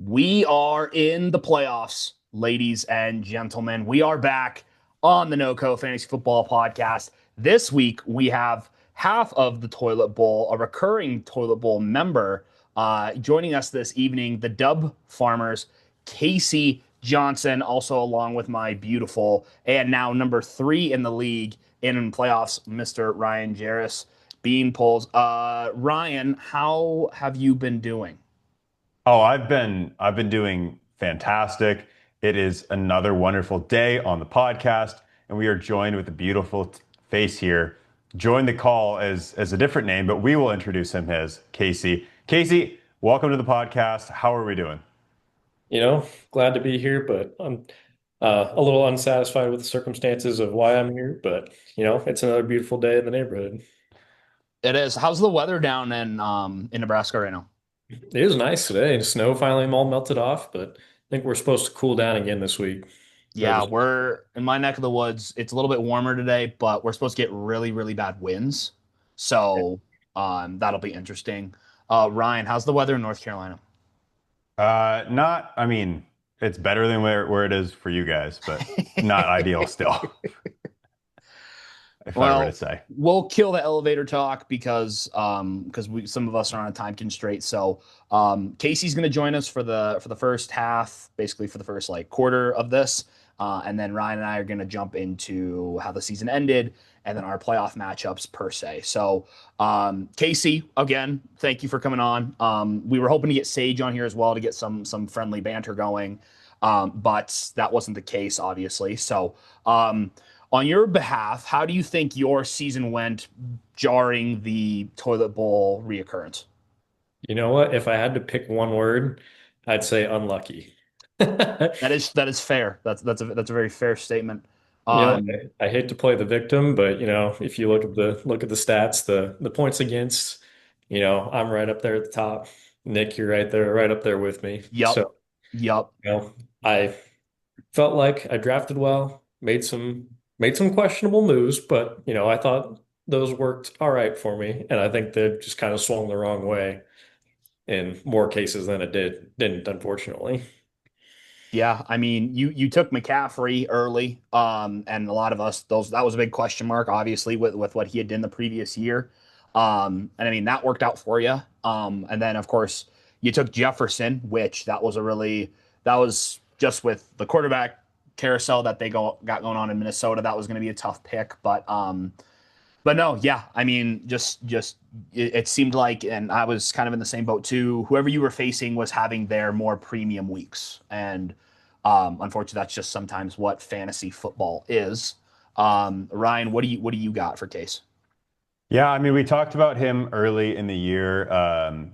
We are in the playoffs, ladies and gentlemen. We are back on the NoCo Fantasy Football Podcast. This week, we have half of the Toilet Bowl, a recurring Toilet Bowl member, joining us this evening, the Dub Farmers, Casey Johnson, also along with my beautiful and now number 3 in the league in playoffs, Mr. Ryan Jarris. Bean polls. Ryan, how have you been doing? Oh, I've been doing fantastic. It is another wonderful day on the podcast, and we are joined with a beautiful face here. Join the call as a different name, but we will introduce him as Casey. Casey, welcome to the podcast. How are we doing? Glad to be here, but I'm a little unsatisfied with the circumstances of why I'm here. But it's another beautiful day in the neighborhood. It is. How's the weather down in Nebraska right now? It is nice today. The snow finally all melted off, but I think we're supposed to cool down again this week. So Yeah, just we're in my neck of the woods. It's a little bit warmer today, but we're supposed to get really, really bad winds. So that'll be interesting. Ryan, how's the weather in North Carolina? I mean, it's better than where it is for you guys, but not ideal still, if I were to Well, say. we'll kill the elevator talk because we some of us are on a time constraint. So Casey's going to join us for the first half, basically for the first like quarter of this, and then Ryan and I are going to jump into how the season ended and then our playoff matchups per se. So Casey, again, thank you for coming on. We were hoping to get Sage on here as well to get some friendly banter going, but that wasn't the case, obviously. So. On your behalf, how do you think your season went jarring the toilet bowl reoccurrence? you know what? If I had to pick one word, I'd say unlucky. That is fair. That's a very fair statement. You know, Um, I hate to play the victim, but if you look at the stats, the points against, I'm right up there at the top. Nick, you're right up there with me. yup, So, yup. I felt like I drafted well, made some questionable moves, but I thought those worked all right for me, and I think they just kind of swung the wrong way in more cases than it didn't, unfortunately. Yeah, I mean, you took McCaffrey early, and a lot of us those that was a big question mark, obviously, with what he had done the previous year. And I mean that worked out for you. And then of course you took Jefferson, which that was just with the quarterback carousel that got going on in Minnesota. That was going to be a tough pick, but no, yeah, I mean, just it seemed like, and I was kind of in the same boat too. Whoever you were facing was having their more premium weeks, and unfortunately, that's just sometimes what fantasy football is. Ryan, what do you got for Case? Yeah, I mean, we talked about him early in the year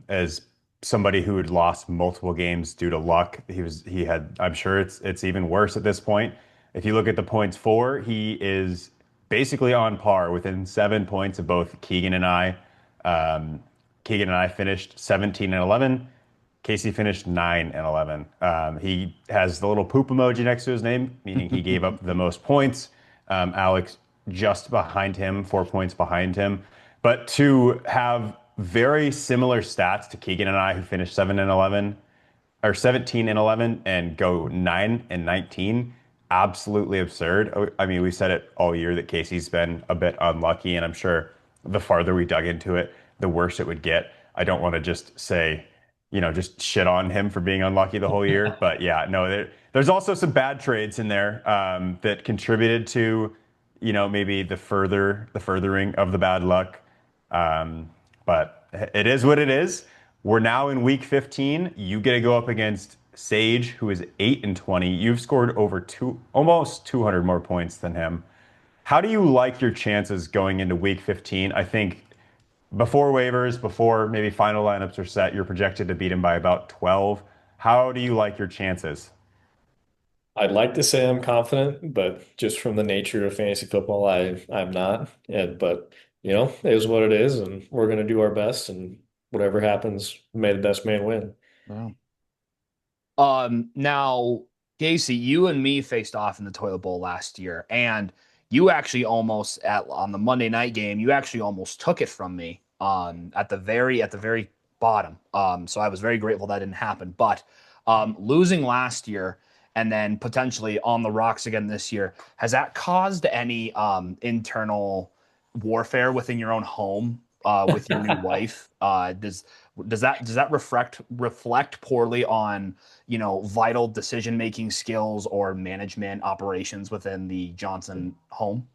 as somebody who had lost multiple games due to luck. I'm sure it's even worse at this point. If you look at the points for, he is basically on par within 7 points of both Keegan and I. Keegan and I finished 17 and 11. Casey finished 9 and 11. He has the little poop emoji next to his name, meaning he gave up the most points. Alex just behind him, 4 points behind him. But to have very similar stats to Keegan and I, who finished 7 and 11, or 17 and 11, and go 9 and 19, absolutely absurd. I mean, we said it all year that Casey's been a bit unlucky, and I'm sure the farther we dug into it, the worse it would get. I don't want to just say, just shit on him for being unlucky the whole year. But yeah, no, there's also some bad trades in there that contributed to, maybe the furthering of the bad luck. But it is what it is. We're now in week 15. You get to go up against Sage, who is 8 and 20. You've scored almost 200 more points than him. How do you like your chances going into week 15? I think before waivers, before maybe final lineups are set, you're projected to beat him by about 12. How do you like your chances? I'd like to say I'm confident, but just from the nature of fantasy football, I'm not. But it is what it is, and we're going to do our best, and whatever happens, may the best man win. Wow. Now, Casey, you and me faced off in the toilet bowl last year, and you actually almost on the Monday night game, you actually almost took it from me at the very bottom. So I was very grateful that didn't happen. But Losing last year and then potentially on the rocks again this year, has that caused any internal warfare within your own home with your new wife? Does that reflect poorly on vital decision making skills or management operations within the Johnson home?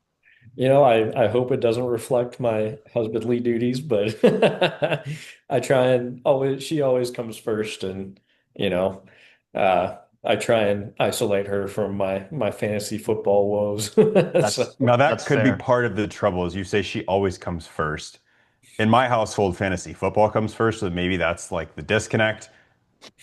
I hope it doesn't reflect my husbandly duties, but I try and always, she always comes first, and you know, I try and isolate her from my fantasy football woes. That's Now that's that could be fair. part of the trouble, is you say she always comes first. In my household, fantasy football comes first, so maybe that's like the disconnect.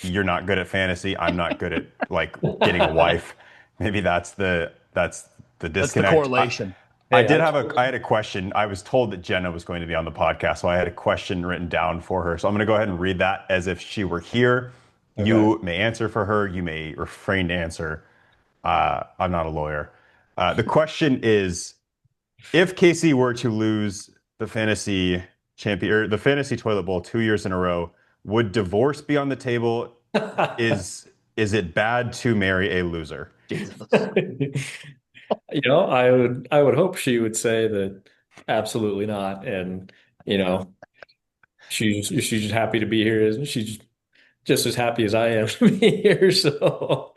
You're not good at fantasy. I'm not good at like getting a wife. Maybe that's the That's the disconnect. correlation. I Hey, did I have a totally I had a question. I was told that Jenna was going to be on the podcast, so I had a question written down for her. So I'm going to go ahead and read that as if she were here. okay. You may answer for her. You may refrain to answer. I'm not a lawyer. The question is, if Casey were to lose the fantasy champion or the fantasy toilet bowl 2 years in a row, would divorce be on the table? Is it bad to marry a loser? Jesus. I would hope she would say that absolutely not, and you know, she's just happy to be here, isn't she? She's just as happy as I am to be here. So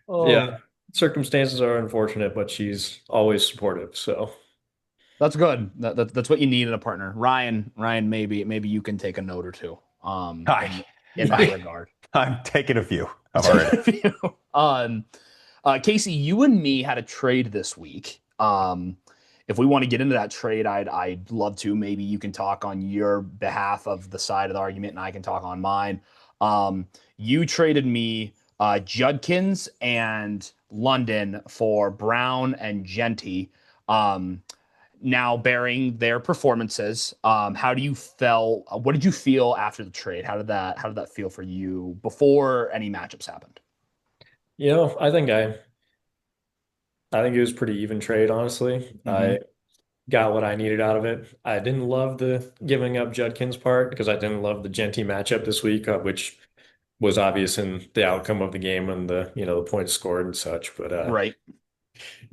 Oh, yeah, circumstances are unfortunate, but she's always supportive. So that's good. That's what you need in a partner. Ryan, maybe you can take a note or two. Hi. In that regard. I'm taking a few. I've already. um, Casey, you and me had a trade this week. If we want to get into that trade, I'd love to. Maybe you can talk on your behalf of the side of the argument, and I can talk on mine. You traded me Judkins and London for Brown and Genty. Um, Now bearing their performances, how do you feel? What did you feel after the trade? How did that feel for you before any matchups happened? I think it was pretty even trade, honestly. Mm-hmm. I got what I needed out of it. I didn't love the giving up Judkins part because I didn't love the Genty matchup this week, which was obvious in the outcome of the game and the points scored and such. But Right.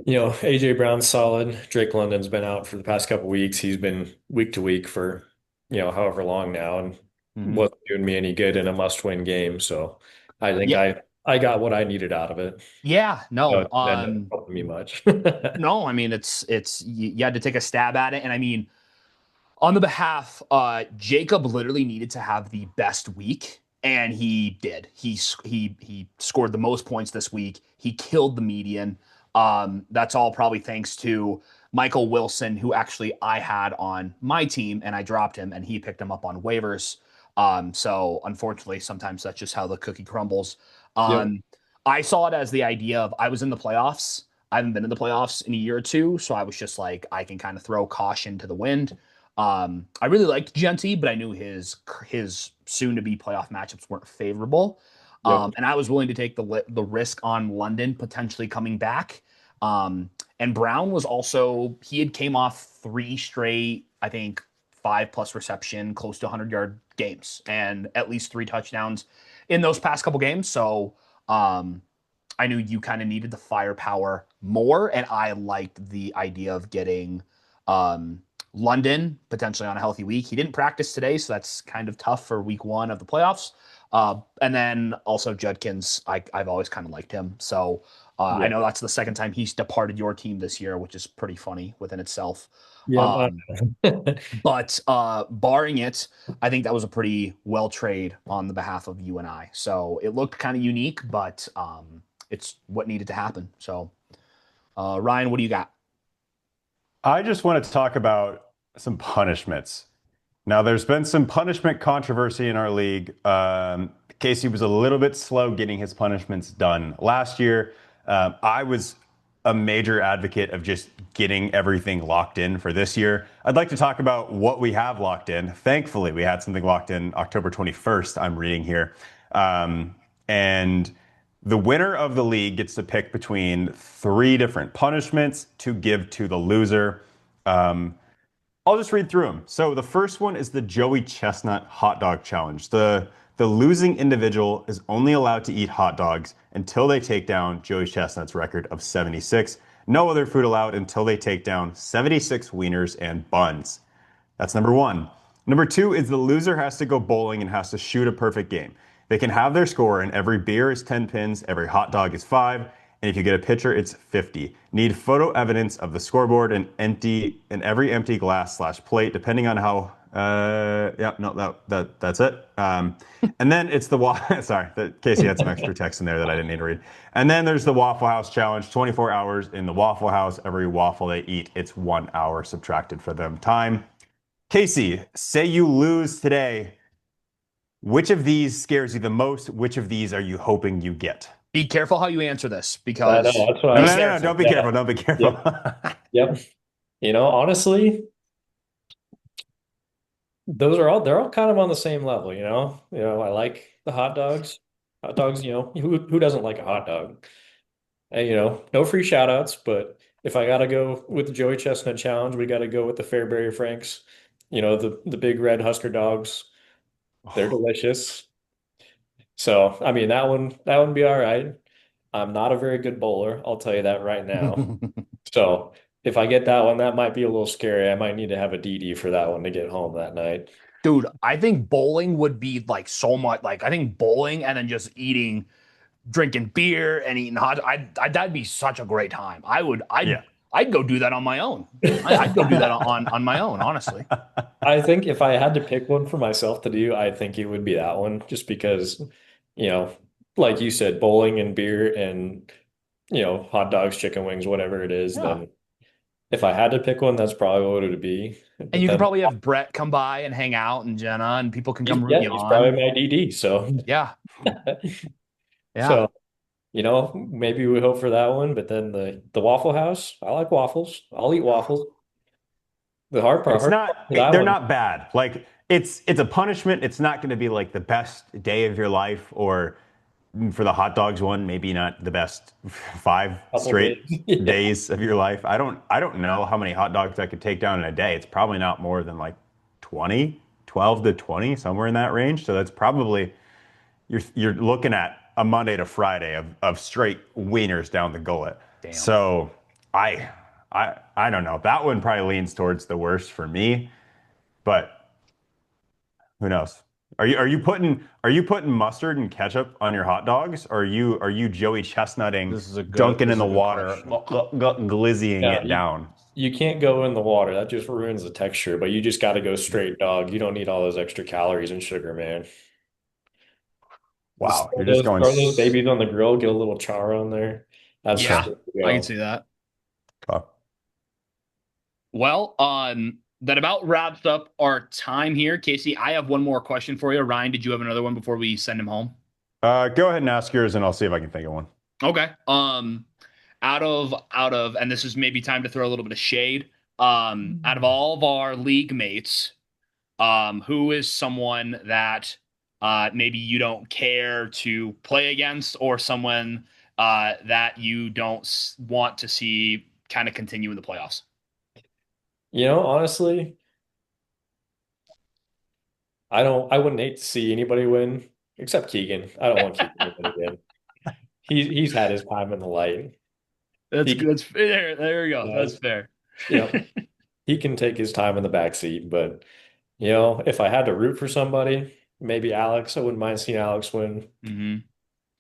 AJ Brown's solid. Drake London's been out for the past couple weeks. He's been week to week for however long now, and Mm-hmm. wasn't doing me any good in a must-win game. So I think Yeah. I got what I needed out of it. Yeah. So No. it didn't end up helping me much. No. I mean, it's you had to take a stab at it, and I mean, on the behalf, Jacob literally needed to have the best week, and he did. He scored the most points this week. He killed the median. That's all probably thanks to Michael Wilson, who actually I had on my team, and I dropped him, and he picked him up on waivers. So unfortunately, sometimes that's just how the cookie crumbles. Yep. Um, I saw it as the idea of I was in the playoffs. I haven't been in the playoffs in a year or two, so I was just like, I can kind of throw caution to the wind. I really liked Genty, but I knew his soon to be playoff matchups weren't favorable. Yep. And I was willing to take the risk on London potentially coming back. And Brown was also he had came off three straight, I think 5+ reception, close to 100-yard games, and at least three touchdowns in those past couple games. So um, I knew you kind of needed the firepower more, and I liked the idea of getting um, London potentially on a healthy week. He didn't practice today, so that's kind of tough for week one of the playoffs. And then also Judkins, I've always kind of liked him. So I Yep. know that's the second time he's departed your team this year, which is pretty funny within itself. Yep. Um, but barring it, I think that was a pretty well trade on the behalf of you and I. So it looked kind of unique, but it's what needed to happen. So Ryan, what do you got? I just want to talk about some punishments. Now, there's been some punishment controversy in our league. Casey was a little bit slow getting his punishments done last year. I was a major advocate of just getting everything locked in for this year. I'd like to talk about what we have locked in. Thankfully, we had something locked in October 21st, I'm reading here. And the winner of the league gets to pick between three different punishments to give to the loser. I'll just read through them. So the first one is the Joey Chestnut Hot Dog Challenge. The The losing individual is only allowed to eat hot dogs until they take down Joey Chestnut's record of 76. No other food allowed until they take down 76 wieners and buns. That's number one. Number two is the loser has to go bowling and has to shoot a perfect game. They can have their score, and every beer is 10 pins, every hot dog is 5, and if you get a pitcher, it's 50. Need photo evidence of the scoreboard and every empty glass slash plate, depending on how. Yeah, no, that's it. And then it's the sorry, Casey had some extra text in there that I didn't need to read. And then there's the Waffle House challenge, 24 hours in the Waffle House. Every waffle they eat, it's 1 hour subtracted for them time. Casey, say you lose today. Which of these scares you the most? Which of these are you hoping you get? Be careful how you answer this I know, because that's what No, I'm no, be no, no, saying. don't be Yeah. careful. Don't be careful. Yep. Yep. Honestly, they're all kind of on the same level, you know? I like the hot dogs. Hot dogs, who doesn't like a hot dog? And no free shout outs, but if I gotta go with the Joey Chestnut challenge, we gotta go with the Fairbury Franks. The big red Husker dogs. They're delicious. So, I mean, that one be all right. I'm not a very good bowler, I'll tell you that right now. So, if I get that one, that might be a little scary. I might need to have a DD for that one to get home that night. Dude, I think bowling would be like so much like I think bowling and then just eating drinking beer and eating hot that'd be such a great time. Yeah. I'd go do that on my own. I'd go do that on my own, honestly. I think if I had to pick one for myself to do, I think it would be that one, just because, you know, like you said, bowling and beer and, hot dogs, chicken wings, whatever it is, Yeah. then if I had to pick one, that's probably what it would be. And But you could then probably have Brett come by and hang out and Jenna and people can come root you he's probably on. my DD. So, Yeah. Yeah. so, maybe we hope for that one. But then the Waffle House, I like waffles. I'll eat waffles. The It's hard not, part for that they're one. not bad. Like, it's a punishment. It's not going to be like the best day of your life, or for the hot dogs one, maybe not the best 5 Couple days. straight Yeah. days of your life. I don't know how many hot dogs I could take down in a day. It's probably not more than like 20, 12 to 20, somewhere in that range. So that's probably you're looking at a Monday to Friday of straight wieners down the gullet. Damn. So I I don't know. That one probably leans towards the worst for me, but who knows? Are you putting mustard and ketchup on your hot dogs? Or are you Joey Chestnutting, dunking This in is a the good water, question. glizzying Yeah, it down? you can't go in the water. That just ruins the texture, but you just got to go straight dog. You don't need all those extra calories and sugar, man. Just Wow, you're just going. throw those babies on the grill, get a little char on there. That's just Yeah, good to I can go. see that. Oh. Well, that about wraps up our time here. Casey, I have one more question for you. Ryan, did you have another one before we send him home? Go ahead and ask yours, and I'll see if I can think of one. Okay. Out of, and this is maybe time to throw a little bit of shade. Out of all of our league mates, who is someone that maybe you don't care to play against, or someone that you don't want to see kind of continue in the playoffs? Honestly, I wouldn't hate to see anybody win except Keegan. I don't want Keegan to win again. He's had his time in the light. That's He good. can, That's fair. There we go. uh, That's fair. he can take his time in the back seat, but if I had to root for somebody, maybe Alex. I wouldn't mind seeing Alex win, Hmm.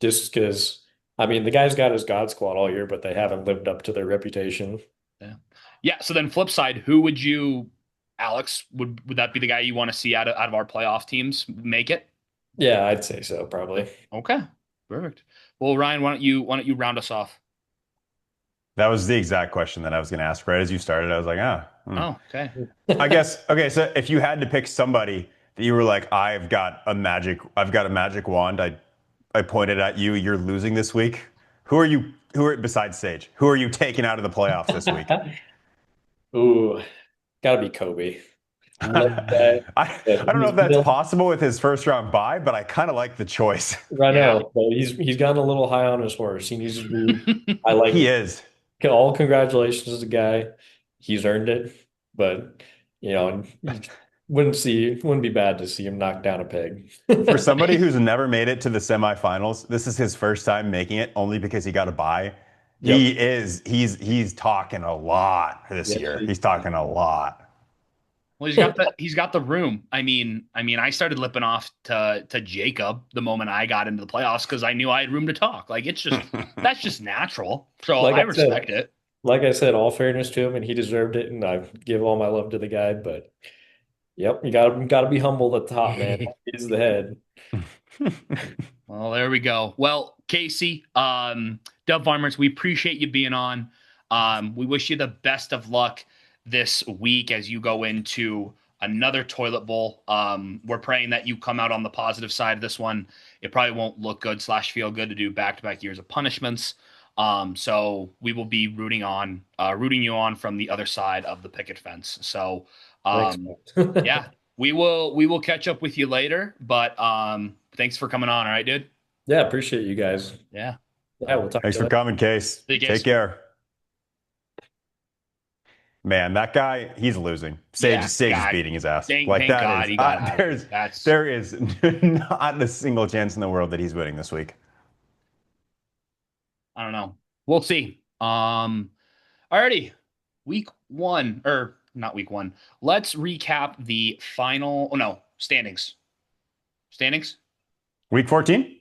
just because. I mean, the guy's got his God squad all year, but they haven't lived up to their reputation. Yeah. Yeah. So then, flip side, who would you, Alex? Would that be the guy you want to see out of our playoff teams make it? Yeah, I'd say so, probably. Okay. Perfect. Well, Ryan, why don't you round us off? That was the exact question that I was going to ask right as you started. I was like, Oh, okay. I guess okay. So if you had to pick somebody that you were like, I've got a magic wand. I pointed at you. You're losing this week. Who are you? Who are besides Sage? Who are you taking out of the playoffs this week? Ooh, gotta be Kobe. Love I that. I But don't know he's if that's still, possible with his first round bye, but I kind of like the choice. I Yeah. know, but he's gotten a little high on his horse. He needs to be. I He like is. all congratulations to the guy. He's earned it, but you Wouldn't be bad to see him knock down a peg. For somebody who's never made it to the semifinals, this is his first time making it only because he got a bye. Yep. He's talking a lot this Yes, year. He's talking a lot. Well, he's got the room. I started lipping off to Jacob the moment I got into the playoffs because I knew I had room to talk. Like it's just that's just natural. So like I I said, respect it. all fairness to him, and he deserved it, and I give all my love to the guy. But yep, you gotta be humble at the top, man. He's the head. Well, there we go. Well, Casey, Dove Farmers, we appreciate you being on. We wish you the best of luck this week as you go into another toilet bowl. We're praying that you come out on the positive side of this one. It probably won't look good slash feel good to do back-to-back years of punishments. So we will be rooting you on from the other side of the picket fence. So, Thanks, um, man. yeah, we will catch up with you later. But thanks for coming on. All right, dude. Yeah, appreciate you guys. Yeah. Yeah, we'll talk Thanks to you for later. coming, Case. See you Take guys. care. Man, that guy, he's losing. Yeah, Sage is God. beating his ass. Thank Like thank that God is he got out of it. That's there is not a single chance in the world that he's winning this week. I don't know. We'll see. Alrighty. Week one, or not week one. Let's recap the final. Oh no, standings. Standings? Week 14?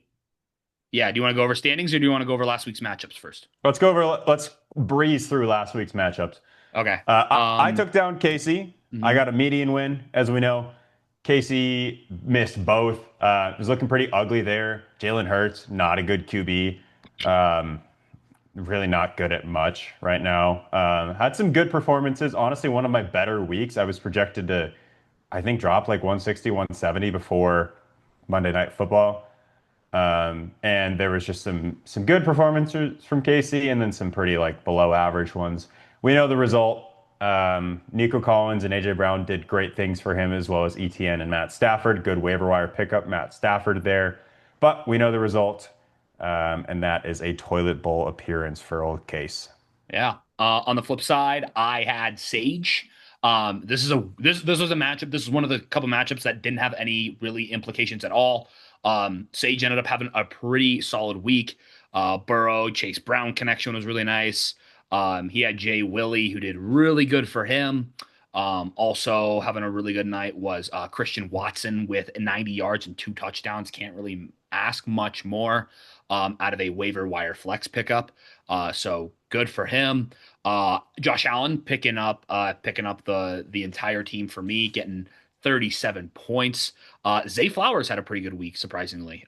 Yeah. Do you want to go over standings or do you want to go over last week's matchups first? Let's breeze through last week's matchups. Okay. I took down Casey. I Mhm. got a median win, as we know. Casey missed both. It was looking pretty ugly there. Jalen Hurts, not a good QB. Um, really not good at much right now. Had some good performances. Honestly, one of my better weeks. I was projected to, I think, drop like 160, 170 before Monday Night Football. And there was just some good performances from Casey and then some pretty like below average ones. We know the result. Nico Collins and AJ Brown did great things for him as well as ETN and Matt Stafford. Good waiver wire pickup, Matt Stafford there. But we know the result, and that is a toilet bowl appearance for old Case. Yeah. On the flip side, I had Sage. This was a matchup. This is one of the couple matchups that didn't have any really implications at all. Sage ended up having a pretty solid week. Burrow, Chase Brown connection was really nice. He had Jay Willie, who did really good for him. Also having a really good night was Christian Watson with 90 yards and 2 touchdowns. Can't really ask much more out of a waiver wire flex pickup. So good for him. Josh Allen picking up the entire team for me, getting 37 points. Zay Flowers had a pretty good week, surprisingly.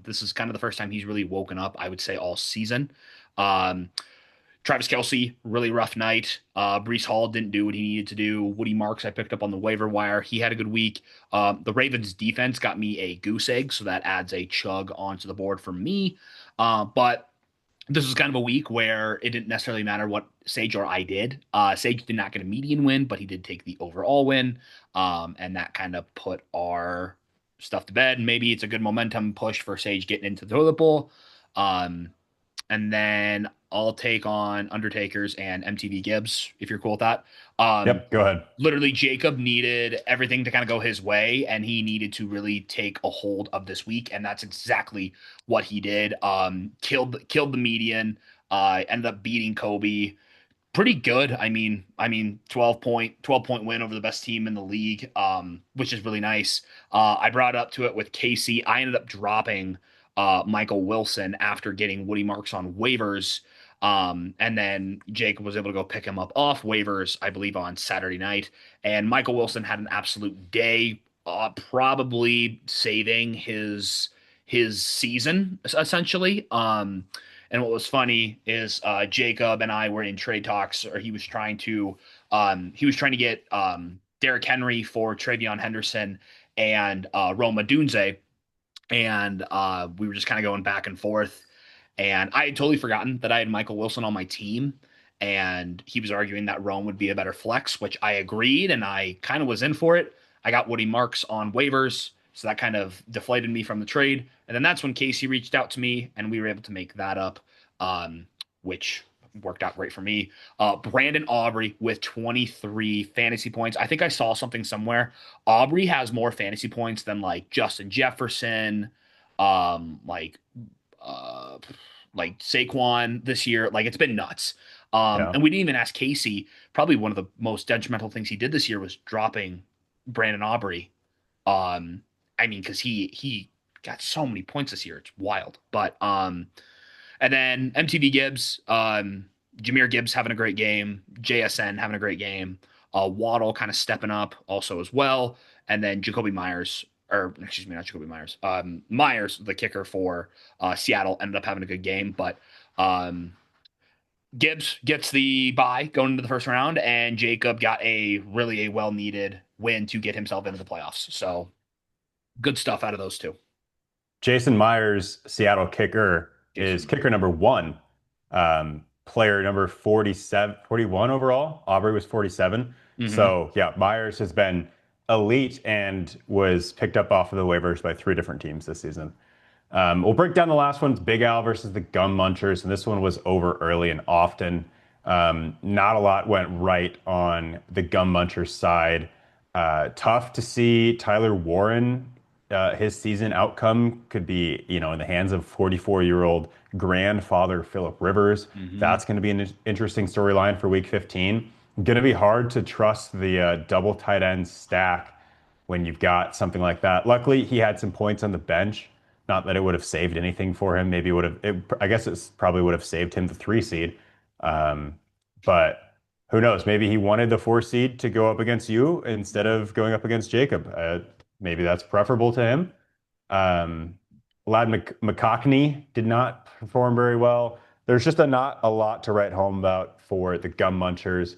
This is kind of the first time he's really woken up, I would say, all season. Um, Travis Kelce, really rough night. Brees Hall didn't do what he needed to do. Woody Marks, I picked up on the waiver wire. He had a good week. The Ravens defense got me a goose egg, so that adds a chug onto the board for me. But this was kind of a week where it didn't necessarily matter what Sage or I did. Sage did not get a median win, but he did take the overall win. And that kind of put our stuff to bed. Maybe it's a good momentum push for Sage getting into the toilet bowl. Um, and then I'll take on Undertakers and MTV Gibbs if you're cool with that. Um, Yep, go ahead. Literally, Jacob needed everything to kind of go his way, and he needed to really take a hold of this week, and that's exactly what he did. Killed the median. Ended up beating Kobe pretty good. I mean, 12 point win over the best team in the league, which is really nice. I brought up to it with Casey. I ended up dropping Michael Wilson after getting Woody Marks on waivers. And then Jake was able to go pick him up off waivers, I believe, on Saturday night. And Michael Wilson had an absolute day, probably saving his season essentially. And what was funny is Jacob and I were in trade talks, or he was trying to get Derrick Henry for Travion Henderson and Rome Odunze, and we were just kind of going back and forth. And I had totally forgotten that I had Michael Wilson on my team, and he was arguing that Rome would be a better flex, which I agreed, and I kind of was in for it. I got Woody Marks on waivers, so that kind of deflated me from the trade. And then that's when Casey reached out to me, and we were able to make that up, which worked out great for me. Brandon Aubrey with 23 fantasy points. I think I saw something somewhere. Aubrey has more fantasy points than like Justin Jefferson, um, like uh like Saquon this year. Like it's been nuts. Yeah. And we didn't even ask Casey. Probably one of the most detrimental things he did this year was dropping Brandon Aubrey. I mean, because he got so many points this year, it's wild. But and then MTV Gibbs, Jameer Gibbs having a great game, JSN having a great game, Waddle kind of stepping up also as well, and then Jacoby Myers, or excuse me, not Jacoby Myers, Myers, the kicker for Seattle, ended up having a good game, but um, Gibbs gets the bye going into the first round, and Jacob got a well needed win to get himself into the playoffs. So good stuff out of those two. Jason Myers, Seattle kicker, is Jason kicker Myers. number one. Player number 47, 41 overall. Aubrey was 47. Mm-hmm. So, yeah, Myers has been elite and was picked up off of the waivers by three different teams this season. We'll break down the last one's Big Al versus the Gum Munchers, and this one was over early and often. Not a lot went right on the Gum Munchers side. Tough to see Tyler Warren. His season outcome could be, in the hands of 44-year-old grandfather Philip Rivers. Mm-hmm. That's going to be an interesting storyline for Week 15. Going to be hard to trust the double tight end stack when you've got something like that. Luckily, he had some points on the bench. Not that it would have saved anything for him. Maybe it would have. I guess it probably would have saved him the 3 seed. Um, but who knows? Maybe he wanted the 4 seed to go up against you instead of going up against Jacob. Maybe that's preferable to him. Um, Lad McCockney did not perform very well. There's just not a lot to write home about for the Gum Munchers.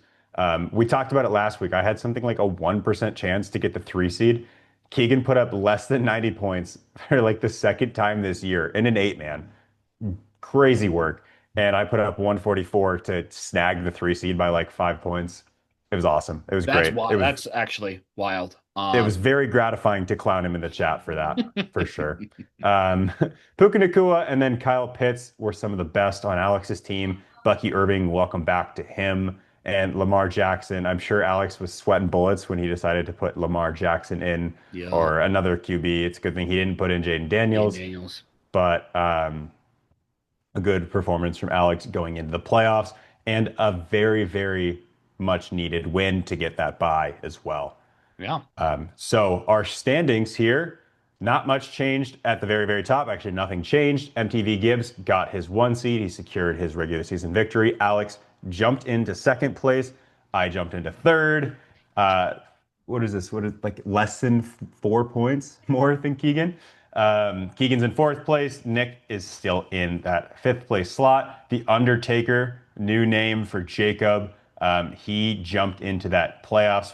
We talked about it last week. I had something like a 1% chance to get the 3 seed. Keegan put up less than 90 points for like the second time this year in an 8-man. Crazy work. And I put up 144 to snag the 3 seed by like 5 points. It was awesome. It was That's great. wild. That's actually wild. It was very gratifying to clown him in the chat for that, for sure. Um, Puka Nacua and then Kyle Pitts were some of the best on Alex's team. Bucky Irving, welcome back to him. And Lamar Jackson, I'm sure Alex was sweating bullets when he decided to put Lamar Jackson in Yeah, or another QB. It's a good thing he didn't put in Jaden Aiden Daniels, Daniels. but a good performance from Alex going into the playoffs and a very, very much needed win to get that bye as well. Yeah, So our standings here, not much changed at the very, very top. Actually, nothing changed. MTV Gibbs got his 1 seed. He secured his regular season victory. Alex jumped into second place. I jumped into third. Uh, what is this? What is like less than 4 points more than Keegan? Keegan's in fourth place. Nick is still in that fifth place slot. The Undertaker, new name for Jacob. He jumped into that playoff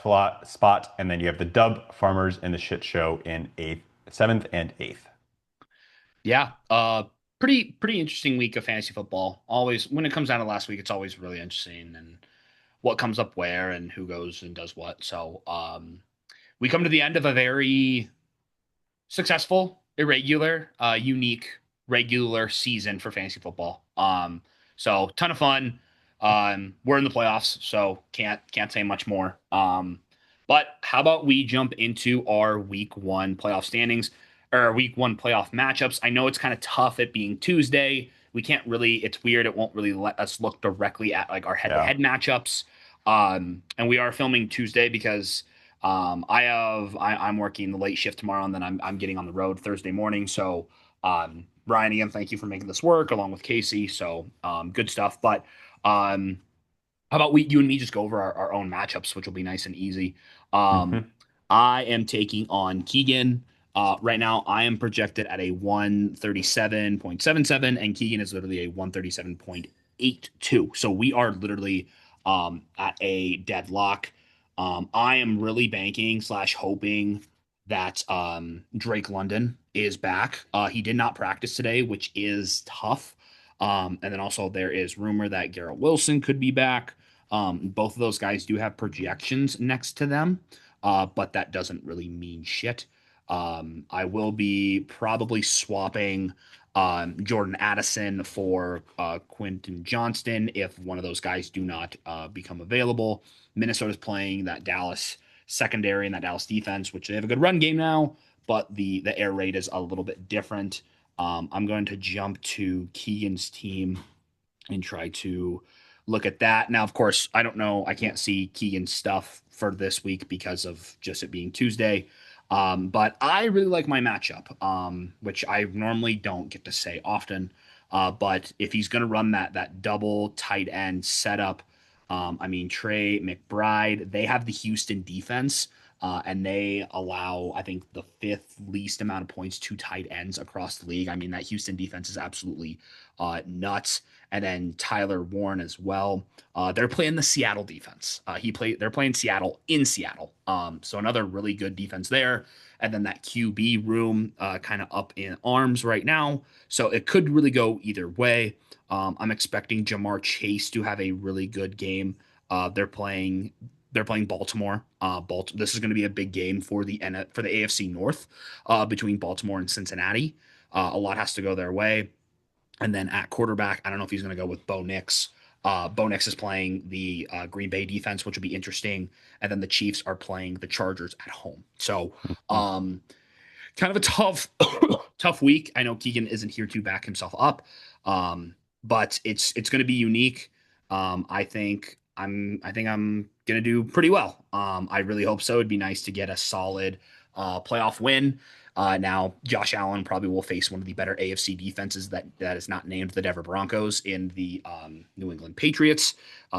spot, and then you have the Dub Farmers and the Shit Show in eighth, seventh, and eighth. yeah. Pretty interesting week of fantasy football. Always when it comes down to last week, it's always really interesting and what comes up where and who goes and does what. So we come to the end of a very successful, irregular, unique, regular season for fantasy football. So ton of fun. We're in the playoffs, so can't say much more. But how about we jump into our week one playoff standings or week one playoff matchups? I know it's kind of tough it being Tuesday. We can't really, it's weird. It won't really let us look directly at like our Yeah. head-to-head matchups. And we are filming Tuesday because I'm working the late shift tomorrow, and then I'm getting on the road Thursday morning. So Ryan, again, thank you for making this work along with Casey. So good stuff. But um, how about you and me just go over our own matchups, which will be nice and easy. Um, Hmm. I am taking on Keegan. Right now, I am projected at a 137.77, and Keegan is literally a 137.82. So we are literally at a deadlock. I am really banking slash hoping that Drake London is back. He did not practice today, which is tough. And then also there is rumor that Garrett Wilson could be back. Both of those guys do have projections next to them, but that doesn't really mean shit. I will be probably swapping Jordan Addison for Quentin Johnston if one of those guys do not become available. Minnesota's playing that Dallas secondary and that Dallas defense, which they have a good run game now, but the air raid is a little bit different. I'm going to jump to Keegan's team and try to look at that. Now, of course, I don't know. I can't see Keegan's stuff for this week because of just it being Tuesday. But I really like my matchup, which I normally don't get to say often. But if he's going to run that double tight end setup, I mean Trey McBride, they have the Houston defense, and they allow I think the fifth least amount of points to tight ends across the league. I mean that Houston defense is absolutely nuts. And then Tyler Warren as well. They're playing the Seattle defense. They're playing Seattle in Seattle. So another really good defense there. And then that QB room kind of up in arms right now. So it could really go either way. I'm expecting Jamar Chase to have a really good game. They're playing Baltimore. This is going to be a big game for the AFC North between Baltimore and Cincinnati. A lot has to go their way. And then at quarterback, I don't know if he's going to go with Bo Nix. Bo Nix is playing the Green Bay defense, which will be interesting. And then the Chiefs are playing the Chargers at home. So, kind of a tough, tough week. I know Keegan isn't here to back himself up, but it's going to be unique. I think I'm going to do pretty well. I really hope so. It'd be nice to get a solid playoff win. Now, Josh Allen probably will face one of the better AFC defenses that is not named the Denver Broncos in the New England Patriots.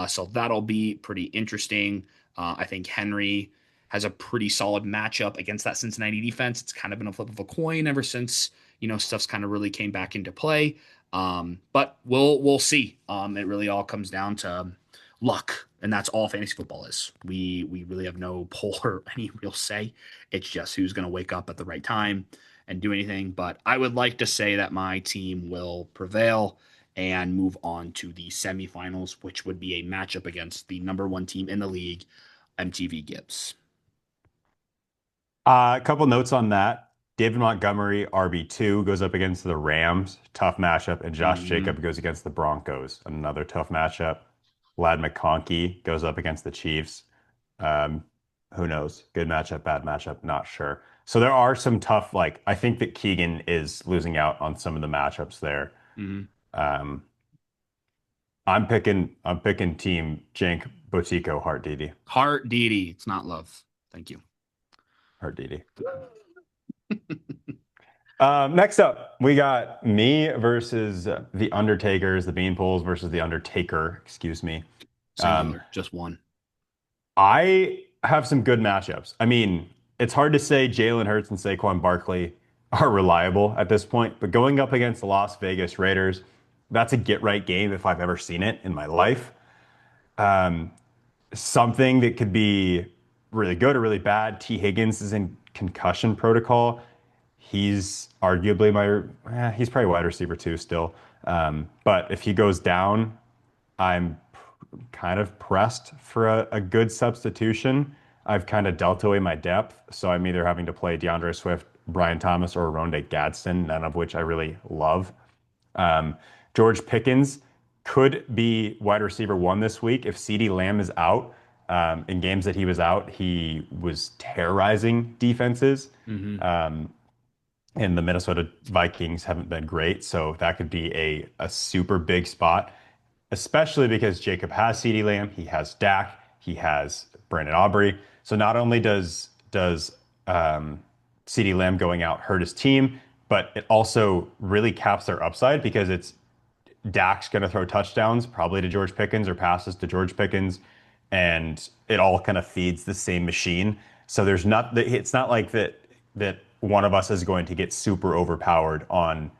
So that'll be pretty interesting. I think Henry has a pretty solid matchup against that Cincinnati defense. It's kind of been a flip of a coin ever since stuff's kind of really came back into play. But we'll see. It really all comes down to luck, and that's all fantasy football is. We really have no pull or any real say. It's just who's going to wake up at the right time and do anything. But I would like to say that my team will prevail and move on to the semifinals, which would be a matchup against the number one team in the league, MTV Gibbs. A couple notes on that. David Montgomery, RB2, goes up against the Rams. Tough matchup. And Josh Mm-hmm. Jacob goes against the Broncos. Another tough matchup. Lad McConkey goes up against the Chiefs. Um, who knows? Good matchup, bad matchup, not sure. So there are some tough, I think that Keegan is losing out on some of the matchups there. Mm-hmm. Um, I'm picking Team Jank Botico Hart Didi. Heart Didi. It's not love. Thank you. Hart Didi. Next up, we got me versus the Undertakers, the Beanpoles versus the Undertaker, excuse me. Singular. Just one. I have some good matchups. I mean, it's hard to say Jalen Hurts and Saquon Barkley are reliable at this point, but going up against the Las Vegas Raiders, that's a get right game if I've ever seen it in my life. Um, Something that could be really good or really bad. T. Higgins is in concussion protocol. He's arguably he's probably wide receiver too still. But if he goes down, I'm kind of pressed for a good substitution. I've kind of dealt away my depth, so I'm either having to play DeAndre Swift, Brian Thomas, or Ronde Gadsden, none of which I really love. Um, George Pickens could be wide receiver one this week if CeeDee Lamb is out. In games that he was out, he was terrorizing defenses. Mm-hmm. And the Minnesota Vikings haven't been great, so that could be a super big spot, especially because Jacob has CeeDee Lamb, he has Dak, he has Brandon Aubrey. So not only does CeeDee Lamb going out hurt his team, but it also really caps their upside because it's Dak's going to throw touchdowns, probably to George Pickens or passes to George Pickens, and it all kind of feeds the same machine. So it's not like that one of us is going to get super overpowered on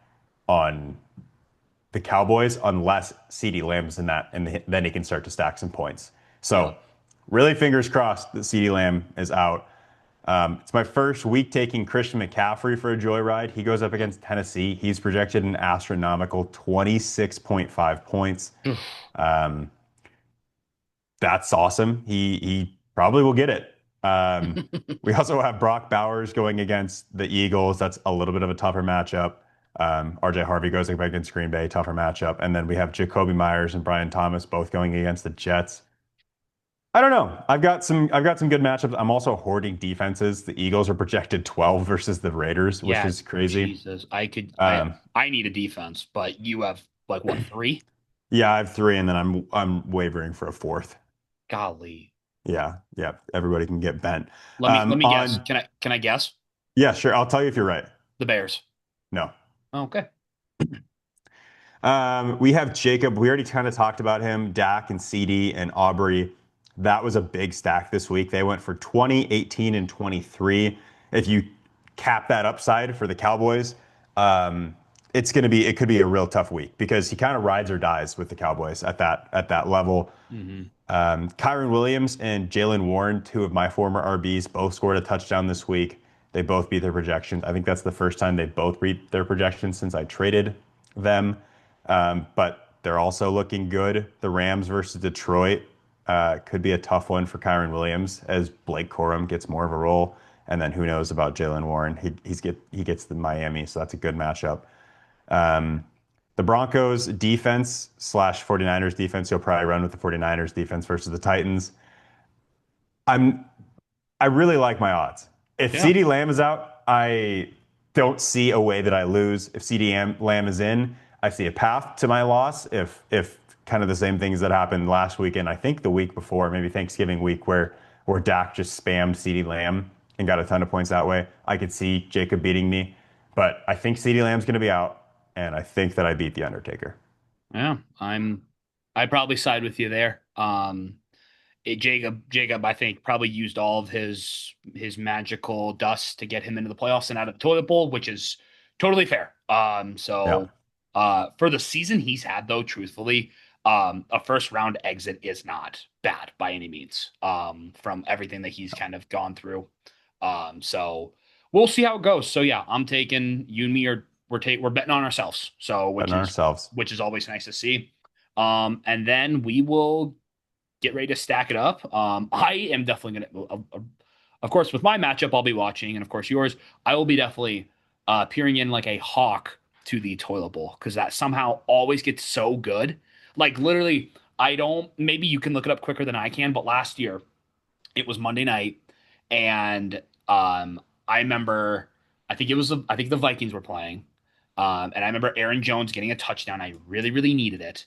the Cowboys unless CeeDee Lamb's in that, and then he can start to stack some points. Yeah. So really fingers crossed that CeeDee Lamb is out. It's my first week taking Christian McCaffrey for a joyride. He goes up against Tennessee. He's projected an astronomical 26.5 points. That's awesome. He probably will get it. We also have Brock Bowers going against the Eagles. That's a little bit of a tougher matchup. RJ Harvey goes against Green Bay, tougher matchup. And then we have Jacoby Myers and Brian Thomas both going against the Jets. I don't know. I've got some good matchups. I'm also hoarding defenses. The Eagles are projected 12 versus the Raiders, which Yeah, is crazy. Jesus. I could Um, I need a defense, but you have like what, three? yeah, I have three, and then I'm wavering for a fourth. Golly. Yeah, yeah. Everybody can get bent. Let me guess. On Can I guess? Yeah, sure. I'll tell you if you're right. The Bears. No. Okay. We have Jacob. We already kind of talked about him. Dak and CD and Aubrey. That was a big stack this week. They went for 20, 18, and 23. If you cap that upside for the Cowboys, it could be a real tough week because he kind of rides or dies with the Cowboys at that level. Hmm. Kyron Williams and Jalen Warren, two of my former RBs, both scored a touchdown this week. They both beat their projections. I think that's the first time they both beat their projections since I traded them. But they're also looking good. The Rams versus Detroit could be a tough one for Kyron Williams as Blake Corum gets more of a role. And then who knows about Jalen Warren? He gets the Miami, so that's a good matchup. Um, the Broncos defense slash 49ers defense, you'll probably run with the 49ers defense versus the Titans. I'm I really like my odds. If Yeah. CeeDee Lamb is out, I don't see a way that I lose. If CeeDee Lamb is in, I see a path to my loss. If kind of the same things that happened last weekend, I think the week before, maybe Thanksgiving week, where Dak just spammed CeeDee Lamb and got a ton of points that way, I could see Jacob beating me. But I think CeeDee Lamb's going to be out, and I think that I beat the Undertaker. Yeah. I'd probably side with you there. Jacob, I think probably used all of his magical dust to get him into the playoffs and out of the toilet bowl, which is totally fair. Yeah, For the season he's had though, truthfully, a first round exit is not bad by any means. From everything that he's kind of gone through. So we'll see how it goes. So yeah, I'm taking you and me are we're betting on ourselves. So betting on ourselves. which is always nice to see. And then we will get ready to stack it up. I am definitely going to, of course, with my matchup, I'll be watching, and of course, yours, I will be definitely peering in like a hawk to the toilet bowl because that somehow always gets so good. Like, literally, I don't, maybe you can look it up quicker than I can, but last year it was Monday night, and I remember, I think the Vikings were playing. And I remember Aaron Jones getting a touchdown. I really, really needed it.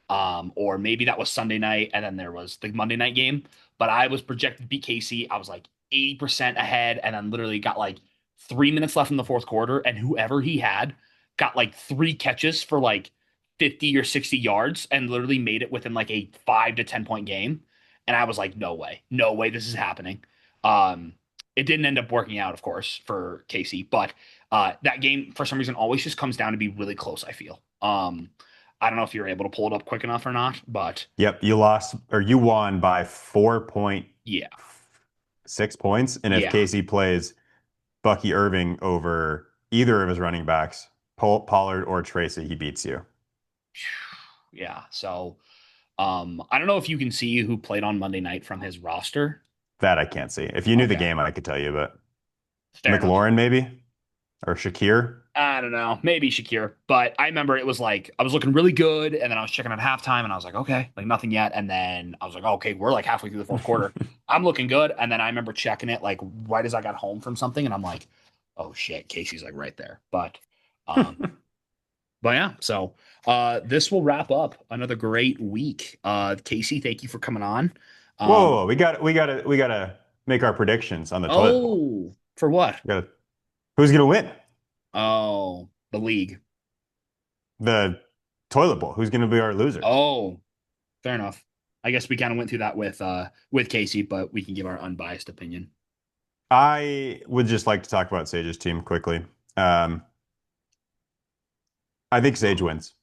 Or maybe that was Sunday night and then there was the Monday night game. But I was projected to beat KC. I was like 80% ahead and then literally got like 3 minutes left in the fourth quarter. And whoever he had got like three catches for like 50 or 60 yards and literally made it within like a 5 to 10 point game. And I was like, no way, no way this is happening. Um, it didn't end up working out, of course, for Casey, but that game for some reason always just comes down to be really close, I feel. I don't know if you're able to pull it up quick enough or not, but Yep, you lost or you won by 4.6 yeah, points. And if yeah, Casey plays Bucky Irving over either of his running backs, Pollard or Tracy, he beats you. yeah. So I don't know if you can see who played on Monday night from his roster. That I can't see. If you knew the Okay, game, I could tell you, but fair enough. McLaurin maybe or Shakir. I don't know, maybe Shakir, but I remember it was like I was looking really good, and then I was checking at halftime, and I was like, okay, like nothing yet, and then I was like, okay, we're like halfway through the fourth quarter, I'm looking good, and then I remember checking it like right as I got home from something, and I'm like, oh shit, Casey's like right there, um, but yeah, so this will wrap up another great week. Casey, thank you for coming on. Whoa, Um, we gotta make our predictions on the toilet bowl. oh, for what? We gotta, who's gonna win? Oh, the league. The toilet bowl. Who's gonna be our losers? Oh, fair enough. I guess we kind of went through that with Casey, but we can give our unbiased opinion. I would just like to talk about Sage's team quickly. Um, I think Sage wins.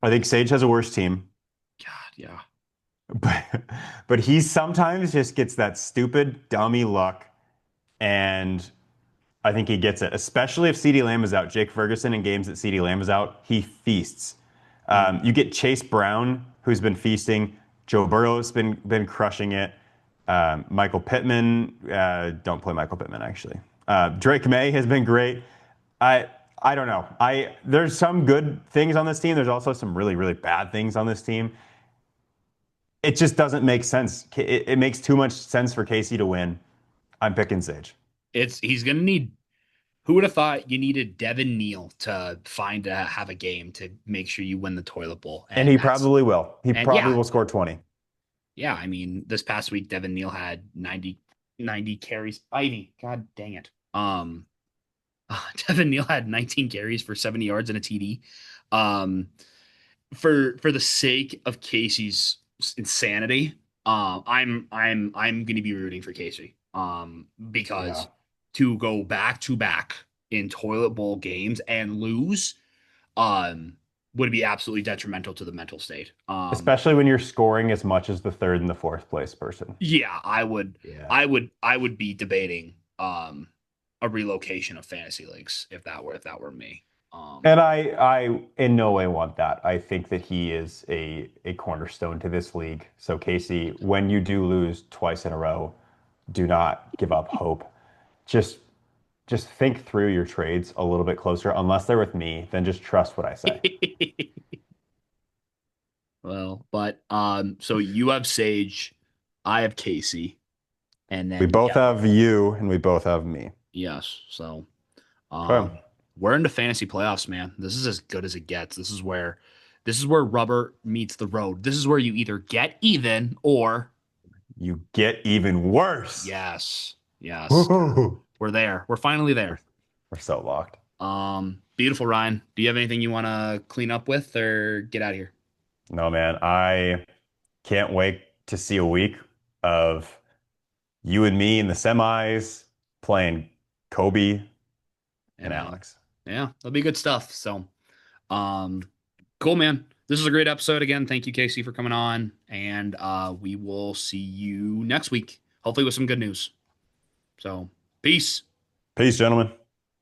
I think Sage has a worse team. God, yeah. But but he sometimes just gets that stupid dummy luck, and I think he gets it. Especially if CeeDee Lamb is out. Jake Ferguson in games that CeeDee Lamb is out, he feasts. Mhm. You get Chase Brown, who's been feasting. Joe Burrow's been crushing it. Michael Pittman, don't play Michael Pittman actually. Drake May has been great. I I don't know. There's some good things on this team. There's also some really, really bad things on this team. It just doesn't make sense. It makes too much sense for KC to win. I'm picking Sage. He's gonna need. Who would have thought you needed Devin Neal to find have a game to make sure you win the toilet bowl? And And he that's probably will. He and probably yeah, will score 20. yeah. I mean, this past week Devin Neal had 90 carries. Ivy, god dang it. Devin Neal had 19 carries for 70 yards and a TD. Um, for the sake of Casey's insanity, I'm going to be rooting for Casey. Yeah. Because to go back to back in toilet bowl games and lose, um, would be absolutely detrimental to the mental state. Especially when you're scoring as much as the third and the fourth place person. Yeah, Yeah. I would be debating a relocation of fantasy leagues if that were me. And I in no way want that. I think that he is a cornerstone to this league. So Casey, when you do lose twice in a row, do not give up hope. Just just think through your trades a little bit closer. Unless they're with me, then just trust what I say. Well, but so you have Sage, I have Casey, and We then both yeah, have you and we both have me. yes. So Okay. we're into fantasy playoffs, man. This is as good as it gets. This is where rubber meets the road. This is where you either get even or You get even worse. yes, yes. Woo-hoo. We're there. We're finally We're, there. we're so locked. Beautiful, Ryan. Do you have anything you want to clean up with or get out of here? No, man, I can't wait to see a week of you and me in the semis playing Kobe Yeah, and man. Alex. Yeah, that'll be good stuff. So, um, cool, man. This is a great episode again. Thank you, Casey, for coming on, and we will see you next week, hopefully with some good news. So, peace. Peace, gentlemen.